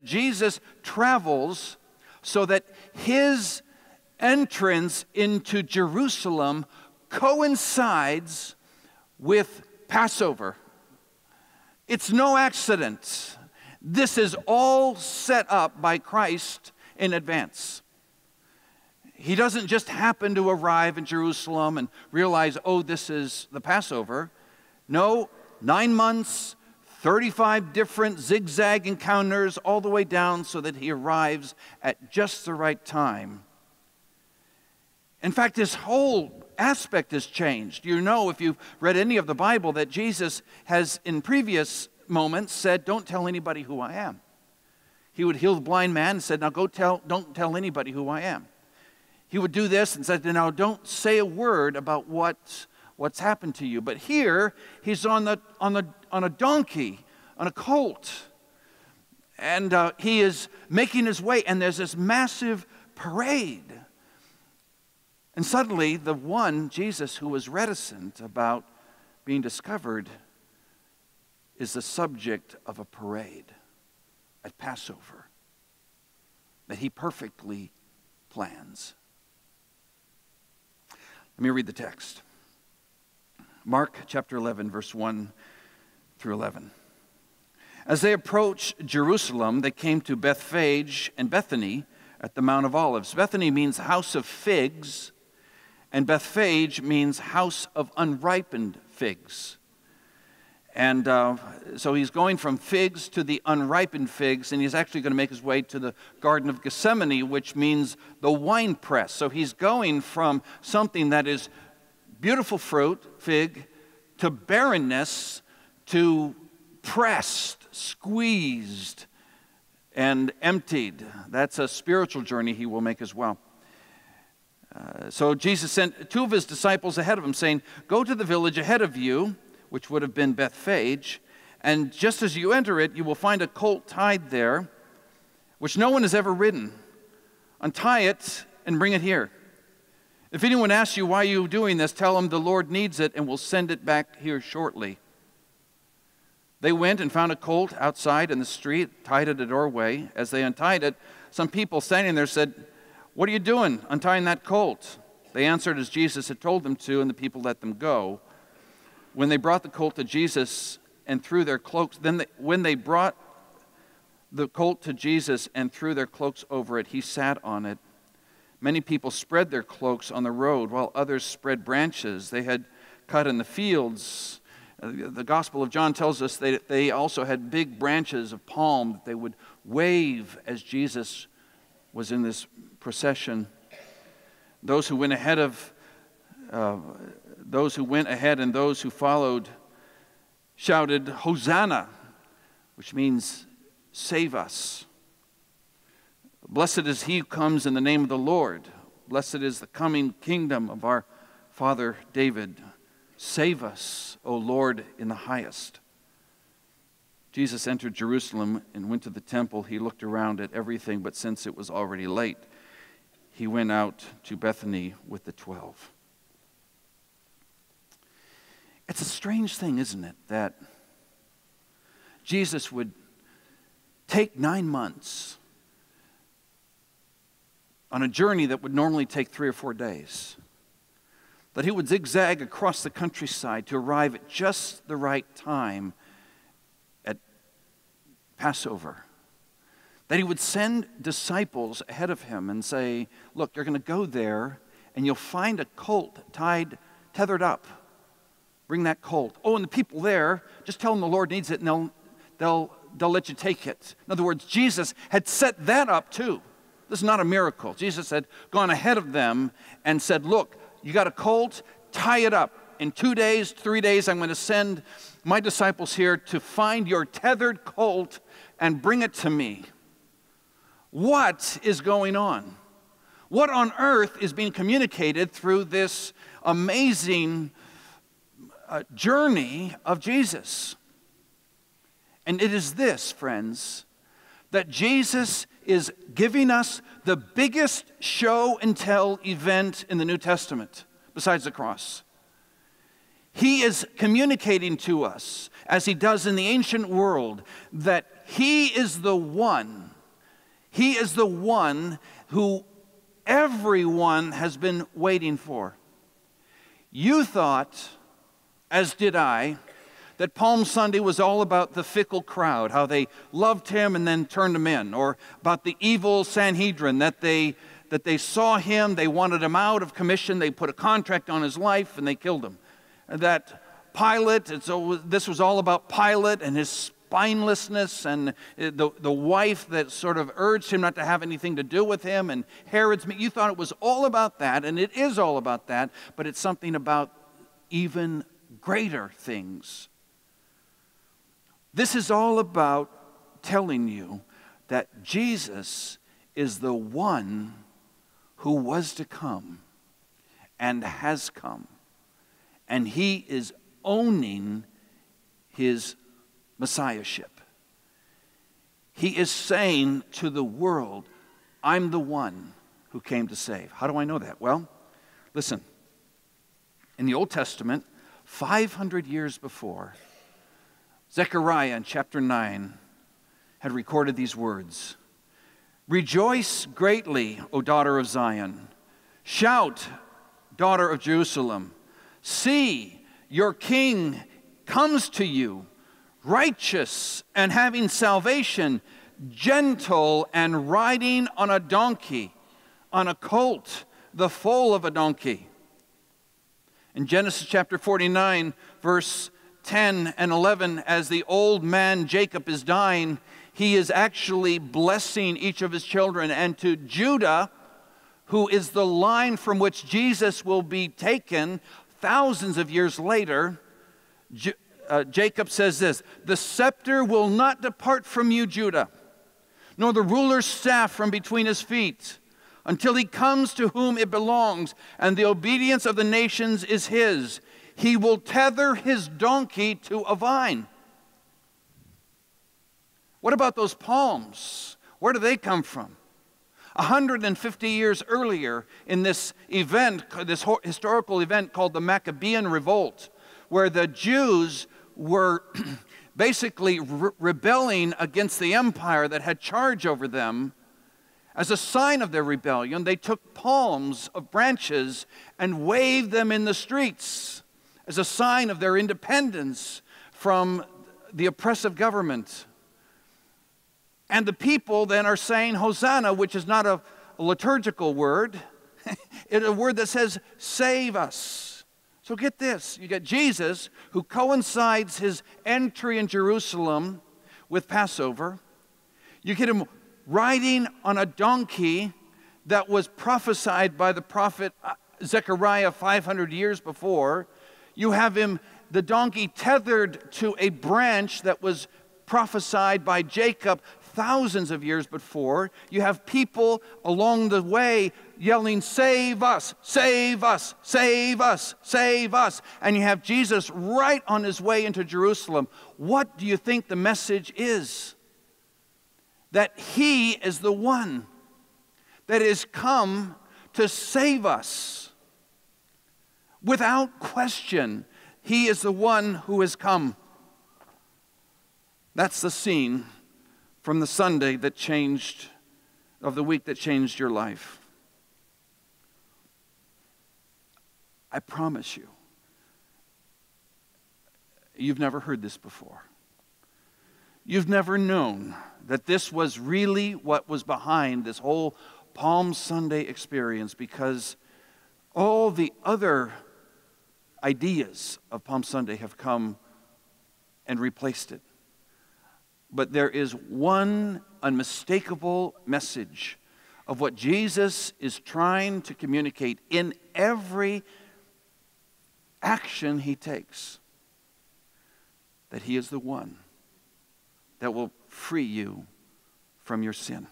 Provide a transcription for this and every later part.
Jesus travels so that his entrance into Jerusalem coincides with Passover. It's no accident. This is all set up by Christ in advance. He doesn't just happen to arrive in Jerusalem and realize, oh, this is the Passover. No, 9 months, 35 different zigzag encounters all the way down so that he arrives at just the right time. In fact, his whole aspect has changed. You know, if you've read any of the Bible, that Jesus has in previous moments said, don't tell anybody who I am. He would heal the blind man and said, now don't tell anybody who I am. He would do this and said, now don't say a word about what's happened to you. But here, he's on a donkey, on a colt. And he is making his way, and there's this massive parade. And suddenly, the one, Jesus, who was reticent about being discovered, is the subject of a parade at Passover that he perfectly plans. Let me read the text. Mark chapter 11, verse 1 through 11. As they approached Jerusalem, they came to Bethphage and Bethany at the Mount of Olives. Bethany means house of figs, and Bethphage means house of unripened figs. And so he's going from figs to the unripened figs, and he's actually going to make his way to the Garden of Gethsemane, which means the wine press. So he's going from something that is beautiful fruit, fig, to barrenness, to pressed, squeezed, and emptied. That's a spiritual journey he will make as well. So Jesus sent 2 of his disciples ahead of him, saying, go to the village ahead of you, which would have been Bethphage, and just as you enter it, you will find a colt tied there, which no one has ever ridden. Untie it and bring it here. If anyone asks you why you're doing this, tell him the Lord needs it and will send it back here shortly. They went and found a colt outside in the street, tied at a doorway. As they untied it, some people standing there said, what are you doing, untying that colt? They answered as Jesus had told them to, and the people let them go. When they brought the colt to Jesus and threw their cloaks, when they brought the colt to Jesus and threw their cloaks over it, he sat on it. Many people spread their cloaks on the road, while others spread branches they had cut in the fields. The Gospel of John tells us they also had big branches of palm that they would wave as Jesus was in this procession. Those who went ahead and those who followed shouted, Hosanna, which means save us. Blessed is he who comes in the name of the Lord. Blessed is the coming kingdom of our father David. Save us, O Lord, in the highest. Jesus entered Jerusalem and went to the temple. He looked around at everything, but since it was already late, he went out to Bethany with the 12. It's a strange thing, isn't it, that Jesus would take 9 months on a journey that would normally take 3 or 4 days, that he would zigzag across the countryside to arrive at just the right time at Passover, that he would send disciples ahead of him and say, look, you're going to go there and you'll find a colt tethered up. Bring that colt. Oh, and the people there, just tell them the Lord needs it and they'll let you take it. In other words, Jesus had set that up too. This is not a miracle. Jesus had gone ahead of them and said, look, you got a colt, tie it up. In 2 days, 3 days, I'm going to send my disciples here to find your tethered colt and bring it to me. What is going on? What on earth is being communicated through this amazing journey of Jesus? And it is this, friends, that Jesus is giving us the biggest show and tell event in the New Testament, besides the cross. He is communicating to us, as he does in the ancient world, that he is the one He is the one who everyone has been waiting for. You thought, as did I, that Palm Sunday was all about the fickle crowd, how they loved him and then turned him in, or about the evil Sanhedrin, that they saw him, they wanted him out of commission, they put a contract on his life, and they killed him. That Pilate, this was all about Pilate and his spinelessness, and the wife that sort of urged him not to have anything to do with him, and Herod's. You thought it was all about that, and it is all about that, but it's something about even greater things. This is all about telling you that Jesus is the one who was to come and has come. And he is owning his messiahship. He is saying to the world, I'm the one who came to save. How do I know that? Well, listen. In the Old Testament, 500 years before, Zechariah in chapter 9 had recorded these words. Rejoice greatly, O daughter of Zion. Shout, daughter of Jerusalem. See, your king comes to you, righteous and having salvation, gentle and riding on a donkey, on a colt, the foal of a donkey. In Genesis chapter 49, verse 10 and 11, as the old man Jacob is dying, he is actually blessing each of his children. And to Judah, who is the line from which Jesus will be taken thousands of years later, Jacob says this, the scepter will not depart from you, Judah, nor the ruler's staff from between his feet, until he comes to whom it belongs, and the obedience of the nations is his. He will tether his donkey to a vine. What about those palms? Where do they come from? 150 years earlier in this event, this historical event called the Maccabean Revolt, where the Jews were basically rebelling against the empire that had charge over them. As a sign of their rebellion, they took palms of branches and waved them in the streets as a sign of their independence from the oppressive government. And the people then are saying Hosanna, which is not a liturgical word. It's a word that says, save us. So get this. You get Jesus, who coincides his entry in Jerusalem with Passover. You get him riding on a donkey that was prophesied by the prophet Zechariah 500 years before. You have him, the donkey, tethered to a branch that was prophesied by Jacob thousands of years before. You have people along the way yelling, save us, save us, save us, save us. And you have Jesus right on his way into Jerusalem. What do you think the message is? That he is the one that is come to save us. Without question, he is the one who has come. That's the scene from the Sunday that changed, of the week that changed your life. I promise you, you've never heard this before. You've never known that this was really what was behind this whole Palm Sunday experience, because all the other ideas of Palm Sunday have come and replaced it. But there is one unmistakable message of what Jesus is trying to communicate in every action he takes. That he is the one that will free you from your sin.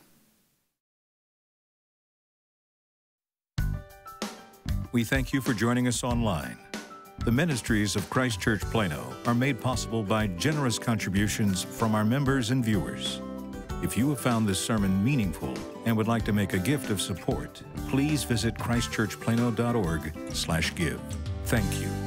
We thank you for joining us online. The ministries of Christ Church Plano are made possible by generous contributions from our members and viewers. If you have found this sermon meaningful and would like to make a gift of support, please visit christchurchplano.org/give. Thank you.